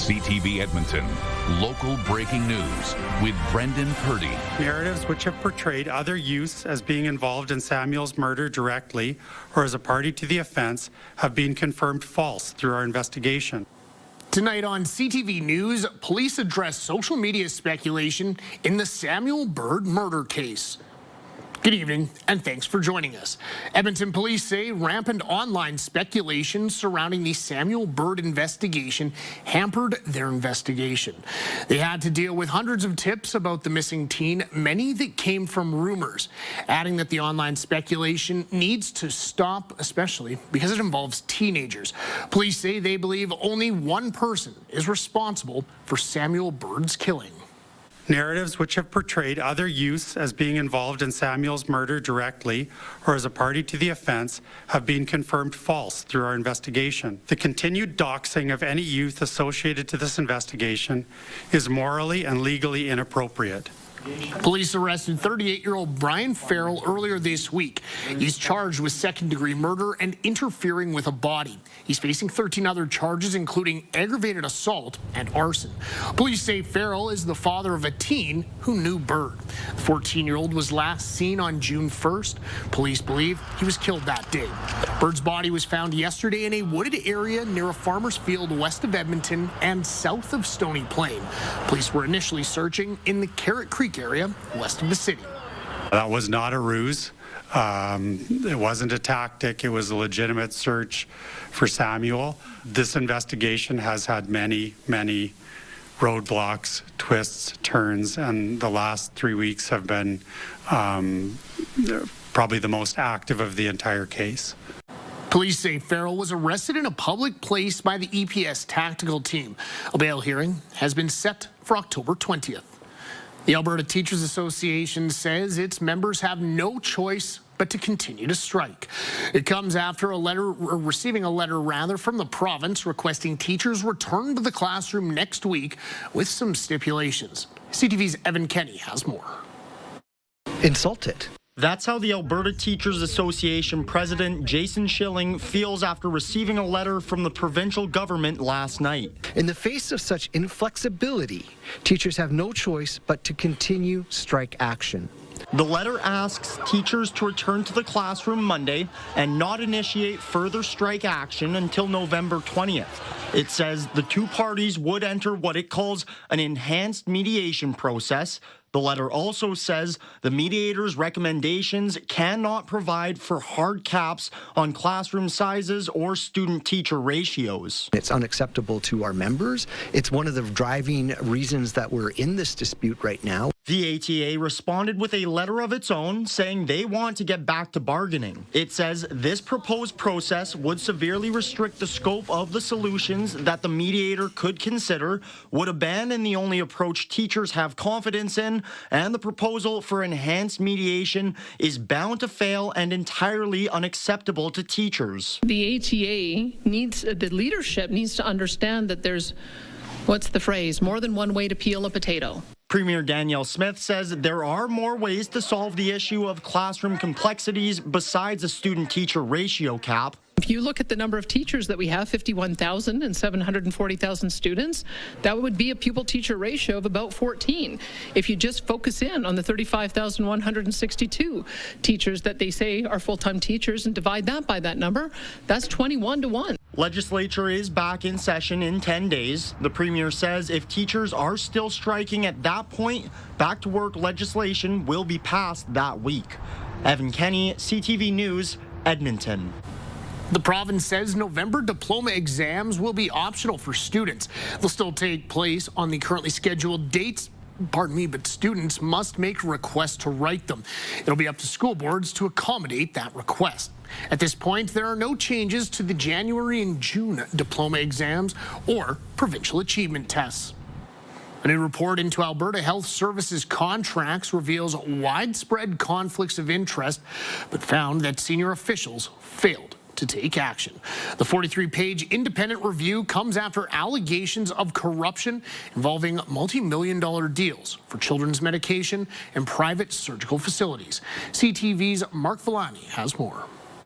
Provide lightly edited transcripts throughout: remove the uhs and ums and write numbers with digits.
CTV Edmonton, local breaking news with Brendan Purdy. Narratives which have portrayed other youths as being involved in Samuel's murder directly or as a party to the offence have been confirmed false through our investigation. Tonight on CTV News, police address social media speculation in the Samuel Bird murder case. Good evening, and thanks for joining us. Edmonton police say rampant online speculation surrounding the Samuel Bird investigation hampered their investigation. They had to deal with hundreds of tips about the missing teen, many that came from rumors, adding that the online speculation needs to stop, especially because it involves teenagers. Police say they believe only one person is responsible for Samuel Bird's killing. Narratives which have portrayed other youths as being involved in Samuel's murder directly or as a party to the offence have been confirmed false through our investigation. The continued doxing of any youth associated to this investigation is morally and legally inappropriate. Police arrested 38-year-old Brian Farrell earlier this week. He's charged with second-degree murder and interfering with a body. He's facing 13 other charges, including aggravated assault and arson. Police say Farrell is the father of a teen who knew Bird. The 14-year-old was last seen on June 1st. Police believe he was killed that day. Bird's body was found yesterday in a wooded area near a farmer's field west of Edmonton and south of Stony Plain. Police were initially searching in the Carrot Creek area west of the city. That was not a ruse. It wasn't a tactic. It was a legitimate search for Samuel. This investigation has had many roadblocks, twists, turns, and the last 3 weeks have been probably the most active of the entire case. Police say Farrell was arrested in a public place by the EPS tactical team. A bail hearing has been set for October 20th. The Alberta Teachers Association says its members have no choice but to continue to strike. It comes after receiving a letter from the province requesting teachers return to the classroom next week with some stipulations. CTV's Evan Kenny has more. Insulted. That's how the Alberta Teachers Association President Jason Schilling feels after receiving a letter from the provincial government last night. In the face of such inflexibility, teachers have no choice but to continue strike action. The letter asks teachers to return to the classroom Monday and not initiate further strike action until November 20th. It says the two parties would enter what it calls an enhanced mediation process. The letter also says the mediator's recommendations cannot provide for hard caps on classroom sizes or student-teacher ratios. It's unacceptable to our members. It's one of the driving reasons that we're in this dispute right now. The ATA responded with a letter of its own saying they want to get back to bargaining. It says this proposed process would severely restrict the scope of the solutions that the mediator could consider, would abandon the only approach teachers have confidence in, and the proposal for enhanced mediation is bound to fail and entirely unacceptable to teachers. The ATA the leadership needs to understand that there's, what's the phrase, more than one way to peel a potato. Premier Danielle Smith says there are more ways to solve the issue of classroom complexities besides a student-teacher ratio cap. If you look at the number of teachers that we have, 51,000 and 740,000 students, that would be a pupil-teacher ratio of about 14. If you just focus in on the 35,162 teachers that they say are full-time teachers and divide that by that number, that's 21 to 1. Legislature is back in session in 10 days. The Premier says if teachers are still striking at that point, back-to-work legislation will be passed that week. Evan Kenny, CTV News, Edmonton. The province says November diploma exams will be optional for students. They'll still take place on the currently scheduled dates. But students must make a request to write them. It'll be up to school boards to accommodate that request. At this point, there are no changes to the January and June diploma exams or provincial achievement tests. A new report into Alberta Health Services contracts reveals widespread conflicts of interest, but found that senior officials failed to take action. The 43-page independent review comes after allegations of corruption involving multi-million-dollar deals for children's medication and private surgical facilities. CTV's Mark Villani has more.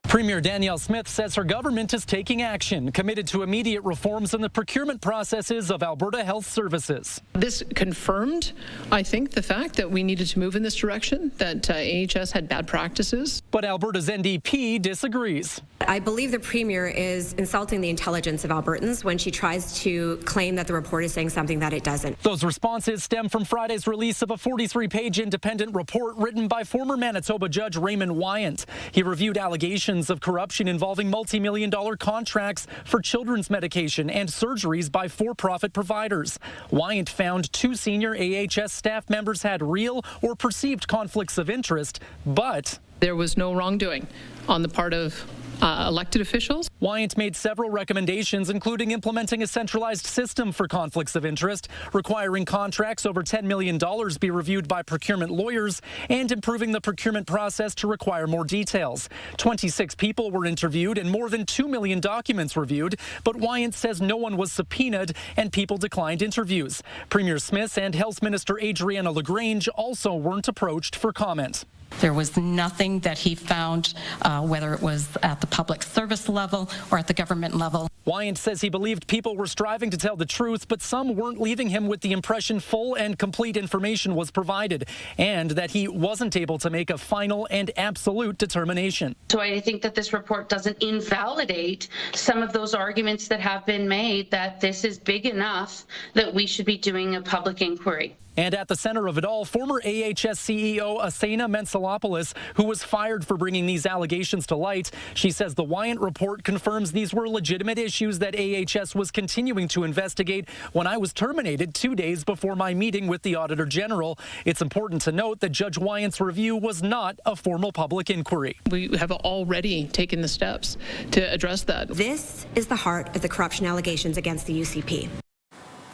Premier Danielle Smith says her government is taking action, committed to immediate reforms in the procurement processes of Alberta Health Services. This confirmed, I think, the fact that we needed to move in this direction, that AHS had bad practices. But Alberta's NDP disagrees. I believe the Premier is insulting the intelligence of Albertans when she tries to claim that the report is saying something that it doesn't. Those responses stem from Friday's release of a 43-page independent report written by former Manitoba Judge Raymond Wyant. He reviewed allegations of corruption involving multi-million-dollar contracts for children's medication and surgeries by for-profit providers. Wyant found 2 senior AHS staff members had real or perceived conflicts of interest, but there was no wrongdoing on the part of elected officials. Wyant made several recommendations, including implementing a centralized system for conflicts of interest, requiring contracts over $10 million be reviewed by procurement lawyers, and improving the procurement process to require more details. 26 people were interviewed and more than 2 million documents reviewed, but Wyant says no one was subpoenaed and people declined interviews. Premier Smith and Health Minister Adriana LaGrange also weren't approached for comment. There was nothing that he found, whether it was at the public service level or at the government level. Wyant says he believed people were striving to tell the truth, but some weren't leaving him with the impression full and complete information was provided, and that he wasn't able to make a final and absolute determination. So I think that this report doesn't invalidate some of those arguments that have been made that this is big enough that we should be doing a public inquiry. And at the center of it all, former AHS CEO Asena Mentzelopoulos, who was fired for bringing these allegations to light. She says the Wyant report confirms these were legitimate issues that AHS was continuing to investigate when I was terminated 2 days before my meeting with the Auditor General. It's important to note that Judge Wyant's review was not a formal public inquiry. We have already taken the steps to address that. This is the heart of the corruption allegations against the UCP.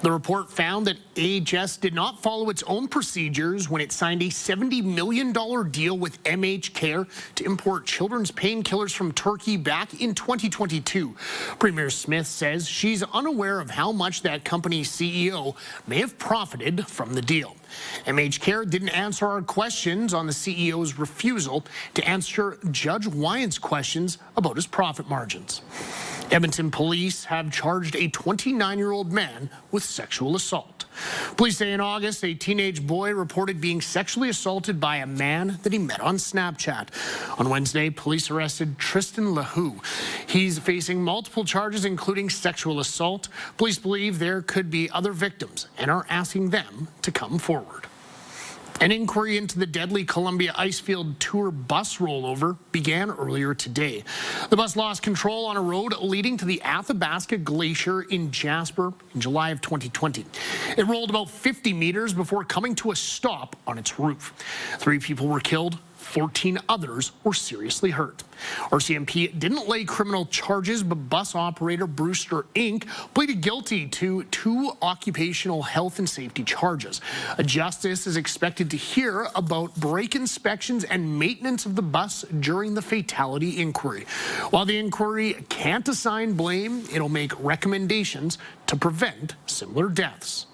The report found that AHS did not follow its own procedures when it signed a $70 million deal with MH Care to import children's painkillers from Turkey back in 2022. Premier Smith says she's unaware of how much that company's CEO may have profited from the deal. MH Care didn't answer our questions on the CEO's refusal to answer Judge Wyant's questions about his profit margins. Edmonton police have charged a 29-year-old man with sexual assault. Police say in August, a teenage boy reported being sexually assaulted by a man that he met on Snapchat. On Wednesday, police arrested Tristan LaHoo. He's facing multiple charges, including sexual assault. Police believe there could be other victims and are asking them to come forward. An inquiry into the deadly Columbia Icefield Tour bus rollover began earlier today. The bus lost control on a road leading to the Athabasca Glacier in Jasper in July of 2020. It rolled about 50 meters before coming to a stop on its roof. 3 people were killed. 14 others were seriously hurt. RCMP didn't lay criminal charges, but bus operator Brewster Inc. pleaded guilty to 2 occupational health and safety charges. A justice is expected to hear about brake inspections and maintenance of the bus during the fatality inquiry. While the inquiry can't assign blame, it'll make recommendations to prevent similar deaths.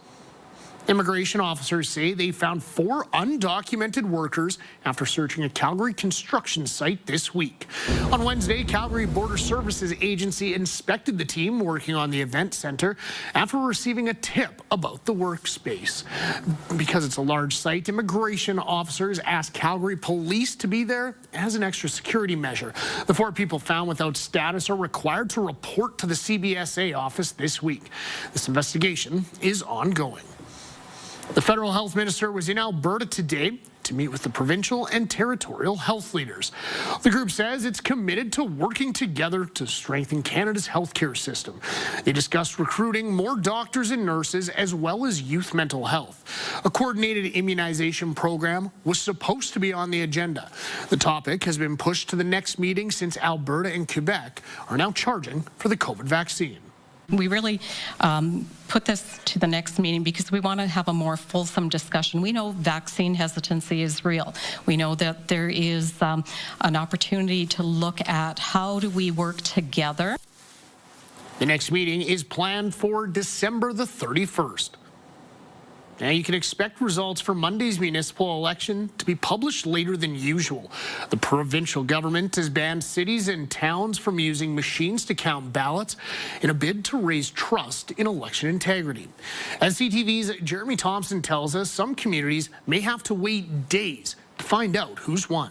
Immigration officers say they found 4 undocumented workers after searching a Calgary construction site this week. On Wednesday, Calgary Border Services Agency inspected the team working on the event center after receiving a tip about the workspace. Because it's a large site, immigration officers asked Calgary police to be there as an extra security measure. The 4 people found without status are required to report to the CBSA office this week. This investigation is ongoing. The federal health minister was in Alberta today to meet with the provincial and territorial health leaders. The group says it's committed to working together to strengthen Canada's healthcare system. They discussed recruiting more doctors and nurses as well as youth mental health. A coordinated immunization program was supposed to be on the agenda. The topic has been pushed to the next meeting since Alberta and Quebec are now charging for the COVID vaccine. We really put this to the next meeting because we want to have a more fulsome discussion. We know vaccine hesitancy is real. We know that there is an opportunity to look at how do we work together. The next meeting is planned for December the 31st. Now you can expect results for Monday's municipal election to be published later than usual. The provincial government has banned cities and towns from using machines to count ballots in a bid to raise trust in election integrity. As CTV's Jeremy Thompson tells us, some communities may have to wait days to find out who's won.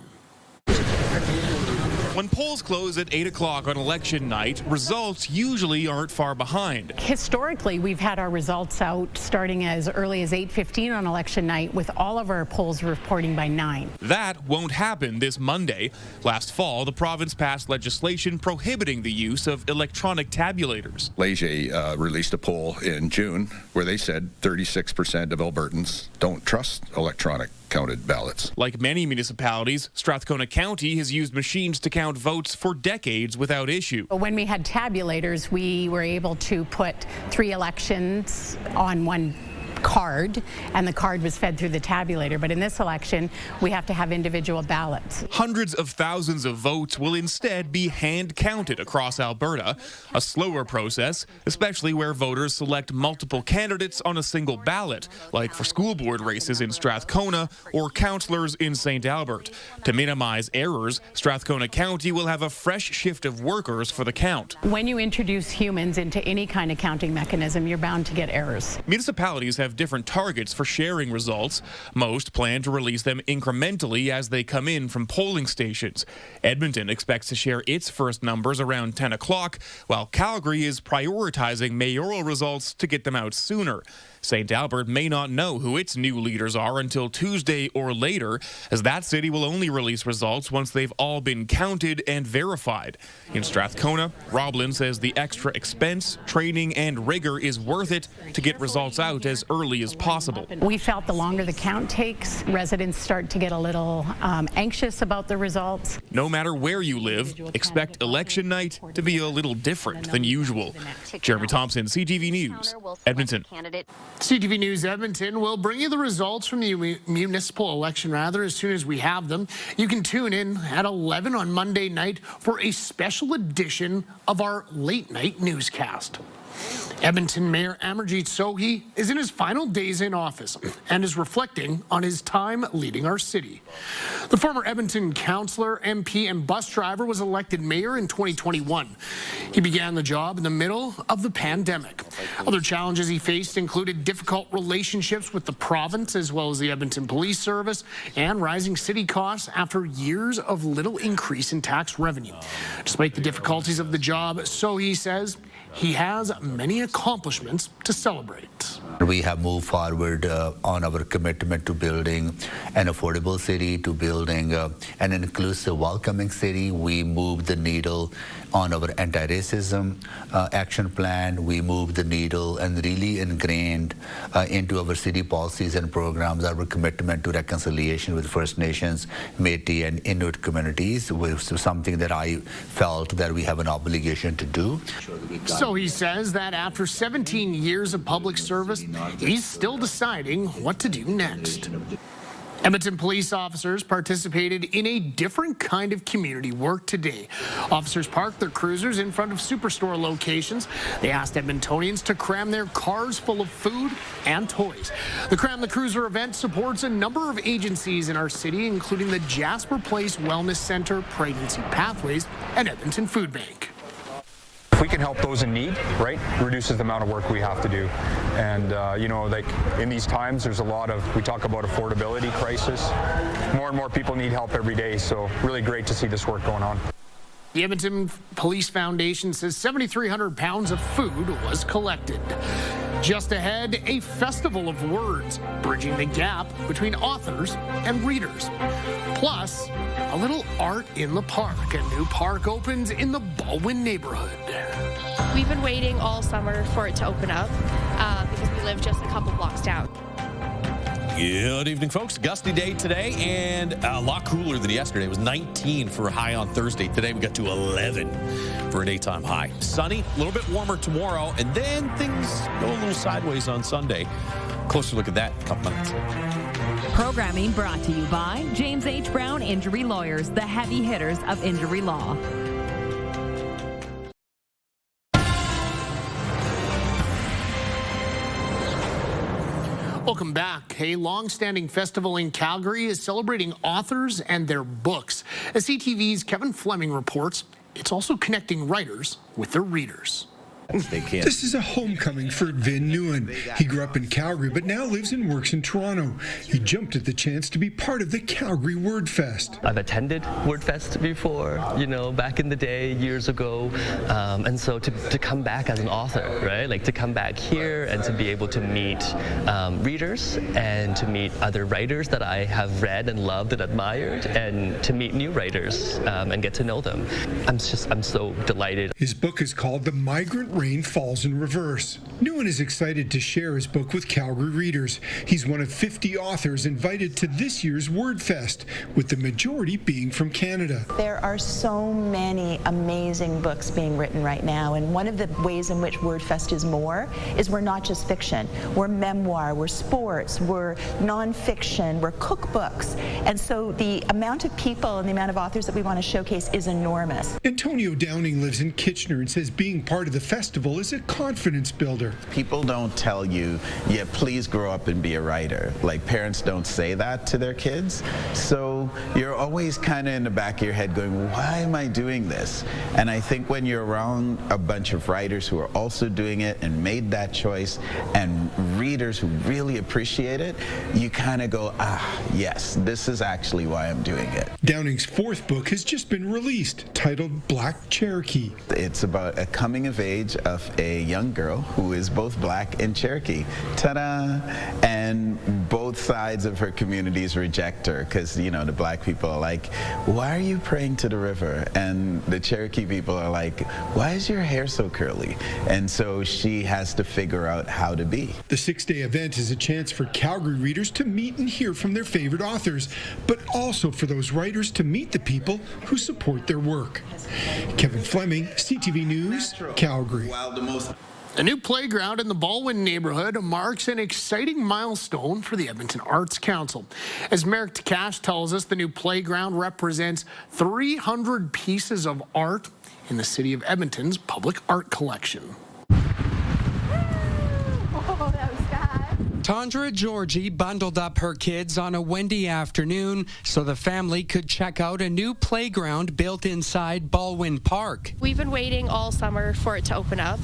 When polls close at 8 o'clock on election night, results usually aren't far behind. Historically, we've had our results out starting as early as 8:15 on election night, with all of our polls reporting by 9. That won't happen this Monday. Last fall, the province passed legislation prohibiting the use of electronic tabulators. Leger released a poll in June where they said 36% of Albertans don't trust electronic counted ballots. Like many municipalities, Strathcona County has used machines to count votes for decades without issue. When we had tabulators, we were able to put 3 elections on one card, and the card was fed through the tabulator. But in this election, we have to have individual ballots. Hundreds of thousands of votes will instead be hand counted across Alberta, a slower process, especially where voters select multiple candidates on a single ballot, like for school board races in Strathcona or councillors in St. Albert. To minimize errors, Strathcona County will have a fresh shift of workers for the count. When you introduce humans into any kind of counting mechanism, you're bound to get errors. Municipalities have different targets for sharing results. Most plan to release them incrementally as they come in from polling stations. Edmonton expects to share its first numbers around 10 o'clock, while Calgary is prioritizing mayoral results to get them out sooner. St. Albert may not know who its new leaders are until Tuesday or later, as that city will only release results once they've all been counted and verified. In Strathcona, Roblin says the extra expense, training, and rigor is worth it to get results out as early as possible. We felt the longer the count takes, residents start to get a little anxious about the results. No matter where you live, expect election night to be a little different than usual. Jeremy Thompson, CTV News, Edmonton. CTV News Edmonton will bring you the results from the municipal election as soon as we have them. You can tune in at 11 on Monday night for a special edition of our late night newscast. Edmonton Mayor Amarjeet Sohi is in his final days in office and is reflecting on his time leading our city. The former Edmonton councillor, MP, and bus driver was elected mayor in 2021. He began the job in the middle of the pandemic. Other challenges he faced included difficult relationships with the province, as well as the Edmonton Police Service, and rising city costs after years of little increase in tax revenue. Despite the difficulties of the job, Sohi says he has many accomplishments to celebrate. We have moved forward on our commitment to building an affordable city, to building an inclusive, welcoming city. We moved the needle on our anti-racism action plan. We moved the needle and really ingrained into our city policies and programs our commitment to reconciliation with First Nations, Métis, and Inuit communities, was something that I felt that we have an obligation to do. So he says that after 17 years of public service, he's still deciding what to do next. Edmonton police officers participated in a different kind of community work today. Officers parked their cruisers in front of superstore locations. They asked Edmontonians to cram their cars full of food and toys. The Cram the Cruiser event supports a number of agencies in our city, including the Jasper Place Wellness Center, Pregnancy Pathways, and Edmonton Food Bank. If we can help those in need, right, reduces the amount of work we have to do. And, you know, like in these times, there's a lot of, we talk about affordability crisis. More and more people need help every day, so really great to see this work going on. The Edmonton Police Foundation says 7,300 pounds of food was collected. Just ahead, a festival of words, bridging the gap between authors and readers. Plus, a little art in the park. A new park opens in the Baldwin neighborhood. We've been waiting all summer for it to open up because we live just a couple blocks down. Good evening, folks. Gusty day today and a lot cooler than yesterday. It was 19 for a high on Thursday. Today we got to 11 for a daytime high. Sunny, a little bit warmer tomorrow, and then things go a little sideways on Sunday. Closer look at that in a couple minutes. Programming brought to you by James H. Brown Injury Lawyers, the heavy hitters of injury law. Welcome back. A long-standing festival in Calgary is celebrating authors and their books. As CTV's Kevin Fleming reports, it's also connecting writers with their readers. This is a homecoming for Vin Nguyen. He grew up in Calgary, but now lives and works in Toronto. He jumped at the chance to be part of the Calgary Wordfest. I've attended Wordfest before, back in the day, years ago. And so to come back as an author, right? Like to come back here and to be able to meet readers and to meet other writers that I have read and loved and admired, and to meet new writers and get to know them. I'm so delighted. His book is called The Migrant Rain Falls in Reverse. Nguyen is excited to share his book with Calgary readers. He's one of 50 authors invited to this year's Wordfest, with the majority being from Canada. There are so many amazing books being written right now, and one of the ways in which Wordfest is more is we're not just fiction. We're memoir, we're sports, we're nonfiction, we're cookbooks. And so the amount of people and the amount of authors that we want to showcase is enormous. Antonio Downing lives in Kitchener and says being part of the festival is a confidence builder. People don't tell you, yeah, please grow up and be a writer. Like, parents don't say that to their kids. So you're always kind of in the back of your head going, why am I doing this? And I think when you're around a bunch of writers who are also doing it and made that choice, and readers who really appreciate it, you kind of go, yes, this is actually why I'm doing it. Downing's fourth book has just been released, titled Black Cherokee. It's about a coming of age of a young girl who is both Black and Cherokee. Ta-da! And both sides of her communities reject her because, the Black people are like, why are you praying to the river? And the Cherokee people are like, why is your hair so curly? And so she has to figure out how to be. The 6-day event is a chance for Calgary readers to meet and hear from their favorite authors, but also for those writers to meet the people who support their work. Kevin Fleming, CTV News, Calgary. A new playground in the Baldwin neighborhood marks an exciting milestone for the Edmonton Arts Council. As Merrick Takash tells us, the new playground represents 300 pieces of art in the city of Edmonton's public art collection. Tondra Georgie bundled up her kids on a windy afternoon so the family could check out a new playground built inside Baldwin Park. We've been waiting all summer for it to open up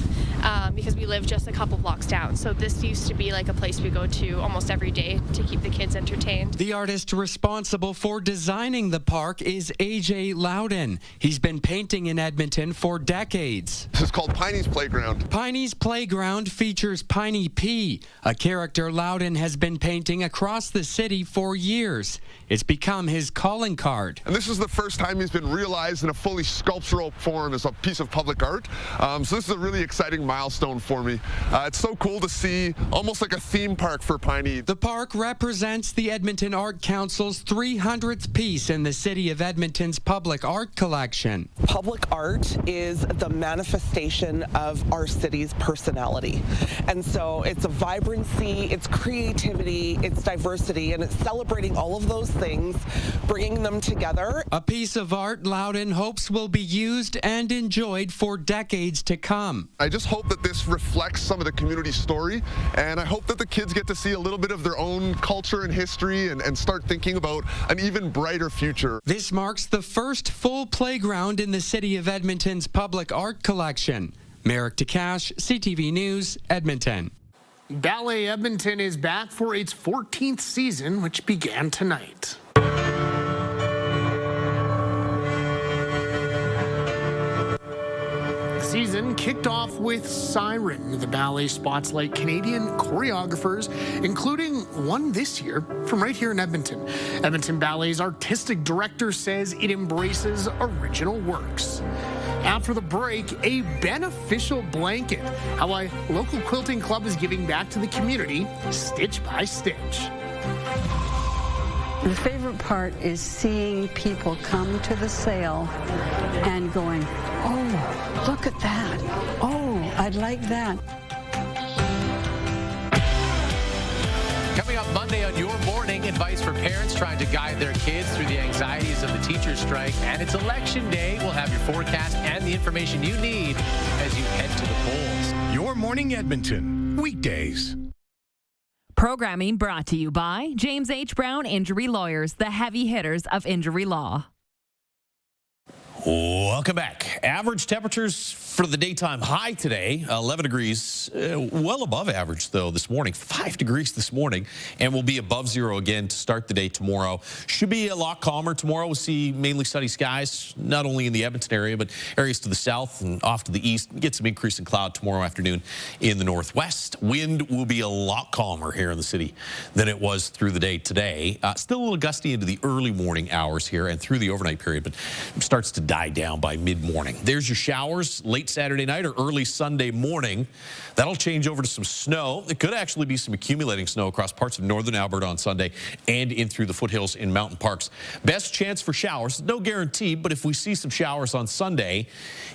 because we live just a couple blocks down. So this used to be like a place we go to almost every day to keep the kids entertained. The artist responsible for designing the park is AJ Loudon. He's been painting in Edmonton for decades. This is called Piney's Playground. Piney's Playground features Piney P, a character Loudon has been painting across the city for years. It's become his calling card. And this is the first time he's been realized in a fully sculptural form as a piece of public art. So this is a really exciting milestone for me. It's so cool to see, almost like a theme park for Piney. The park represents the Edmonton Art Council's 300th piece in the city of Edmonton's public art collection. Public art is the manifestation of our city's personality. And so it's a vibrancy, it's creativity, it's diversity, and it's celebrating all of those things, bringing them together. A piece of art Loudon hopes will be used and enjoyed for decades to come. I just hope that this reflects some of the community story, and I hope that the kids get to see a little bit of their own culture and history and start thinking about an even brighter future. This marks the first full playground in the city of Edmonton's public art collection. Merrick Takash, CTV News, Edmonton. Ballet Edmonton is back for its 14th season, which began tonight. The season kicked off with Siren. The ballet spotlights Canadian choreographers, including one this year from right here in Edmonton. Edmonton Ballet's artistic director says it embraces original works. After the break, a beneficial blanket. How a local quilting club is giving back to the community, stitch by stitch. The favorite part is seeing people come to the sale and going, oh, look at that. Oh, I'd like that. Coming up Monday on Your Morning, advice for parents trying to guide their kids through the anxieties of the teacher strike. And it's election day. We'll have your forecast and the information you need as you head to the polls. Your Morning Edmonton, weekdays. Programming brought to you by James H. Brown Injury Lawyers, the heavy hitters of injury law. Welcome back. Average temperatures for the daytime high today, 11 degrees, well above average, though, this morning. 5 degrees this morning, and we'll be above zero again to start the day tomorrow. Should be a lot calmer tomorrow. We'll see mainly sunny skies, not only in the Edmonton area, but areas to the south and off to the east. We get some increase in cloud tomorrow afternoon in the northwest. Wind will be a lot calmer here in the city than it was through the day today. Still a little gusty into the early morning hours here and through the overnight period, but it starts to die down by mid-morning. There's your showers late Saturday night or early Sunday morning. That'll change over to some snow. It could actually be some accumulating snow across parts of northern Alberta on Sunday and in through the foothills in mountain parks. Best chance for showers, no guarantee, but if we see some showers on Sunday,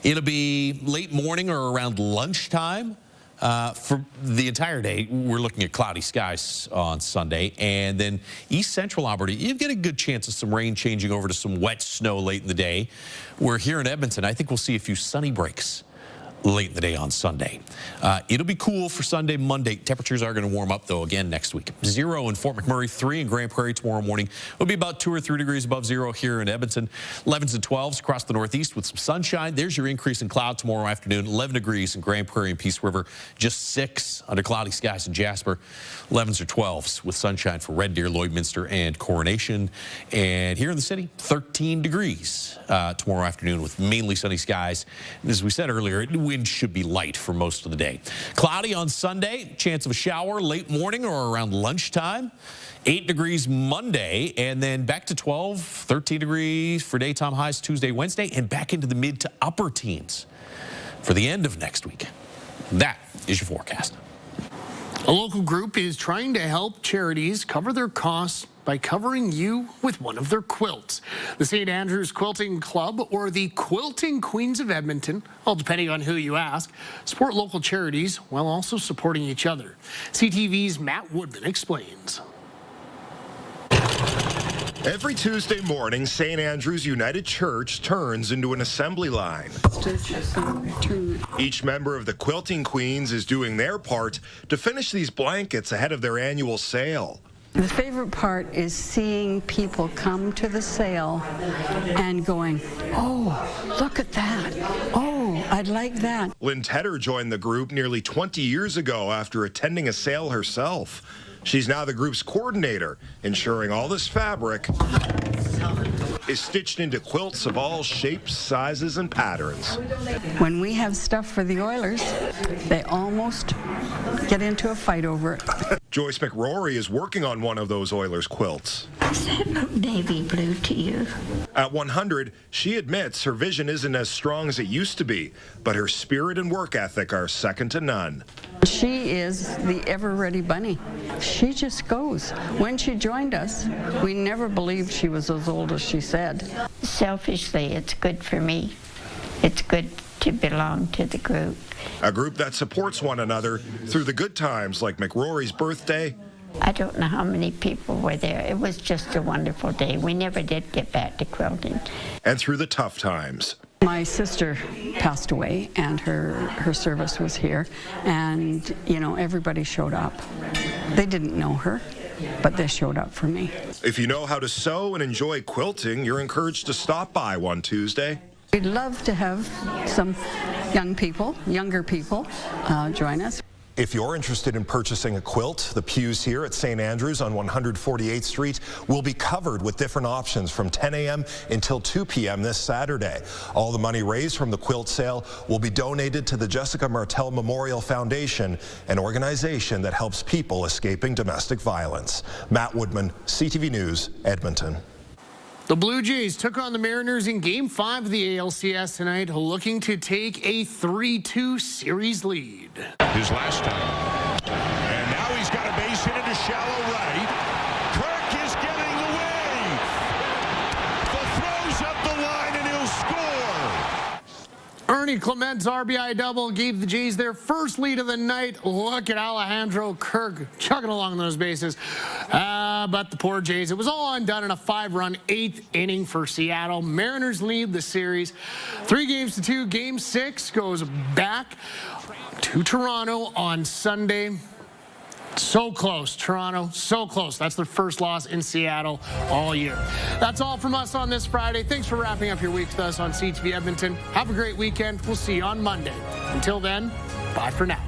it'll be late morning or around lunchtime. For the entire day, we're looking at cloudy skies on Sunday. And then east central Alberta, you get a good chance of some rain changing over to some wet snow late in the day. We're here in Edmonton. I think we'll see a few sunny breaks late in the day on Sunday. It'll be cool for Sunday, Monday. Temperatures are going to warm up, though, again next week. 0 in Fort McMurray, 3 in Grand Prairie tomorrow morning. It'll be about 2 or 3 degrees above zero here in Edmonton. 11s and 12s across the northeast with some sunshine. There's your increase in cloud tomorrow afternoon. 11 degrees in Grand Prairie and Peace River. Just 6 under cloudy skies in Jasper. 11s or 12s with sunshine for Red Deer, Lloydminster, and Coronation. And here in the city, 13 degrees tomorrow afternoon with mainly sunny skies. And as we said earlier, wind should be light for most of the day. Cloudy on Sunday, chance of a shower late morning or around lunchtime. 8 degrees Monday, and then back to 12, 13 degrees for daytime highs Tuesday, Wednesday, and back into the mid to upper teens for the end of next week. That is your forecast. A local group is trying to help charities cover their costs by covering you with one of their quilts. The St. Andrew's Quilting Club or the Quilting Queens of Edmonton, all depending on who you ask, support local charities while also supporting each other. CTV's Matt Woodman explains. Every Tuesday morning, St. Andrew's United Church turns into an assembly line. Each member of the Quilting Queens is doing their part to finish these blankets ahead of their annual sale. The favorite part is seeing people come to the sale and going, oh, look at that. Oh, I'd like that. Lynn Tedder joined the group nearly 20 years ago after attending a sale herself. She's now the group's coordinator, ensuring all this fabric is stitched into quilts of all shapes, sizes, and patterns. When we have stuff for the Oilers, they almost get into a fight over it. Joyce McRory is working on one of those Oilers quilts. Does that look navy blue to you? At 100, she admits her vision isn't as strong as it used to be, but her spirit and work ethic are second to none. She is the ever-ready bunny. She just goes. When she joined us, we never believed she was as old as she said. Selfishly, it's good for me. It's good to belong to the group. A group that supports one another through the good times like McRory's birthday. I don't know how many people were there. It was just a wonderful day. We never did get back to quilting. And through the tough times. My sister passed away, and her service was here, and, you know, everybody showed up. They didn't know her, but they showed up for me. If you know how to sew and enjoy quilting, you're encouraged to stop by one Tuesday. We'd love to have some younger people join us. If you're interested in purchasing a quilt, the pews here at St. Andrew's on 148th Street will be covered with different options from 10 a.m. until 2 p.m. this Saturday. All the money raised from the quilt sale will be donated to the Jessica Martel Memorial Foundation, an organization that helps people escaping domestic violence. Matt Woodman, CTV News, Edmonton. The Blue Jays took on the Mariners in Game 5 of the ALCS tonight, looking to take a 3-2 series lead. His last time. And now he's got a base hit into shallow right. Kirk is getting the wave. The throw's up the line and he'll score. Ernie Clement's RBI double gave the Jays their first lead of the night. Look at Alejandro Kirk chugging along those bases. But the poor Jays, it was all undone in a 5-run 8th inning for Seattle. Mariners lead the series 3-2. Game 6 goes back to Toronto on Sunday. So close, Toronto, so close. That's their first loss in Seattle all year. That's all from us on this Friday. Thanks for wrapping up your week with us on CTV Edmonton. Have a great weekend. We'll see you on Monday. Until then, bye for now.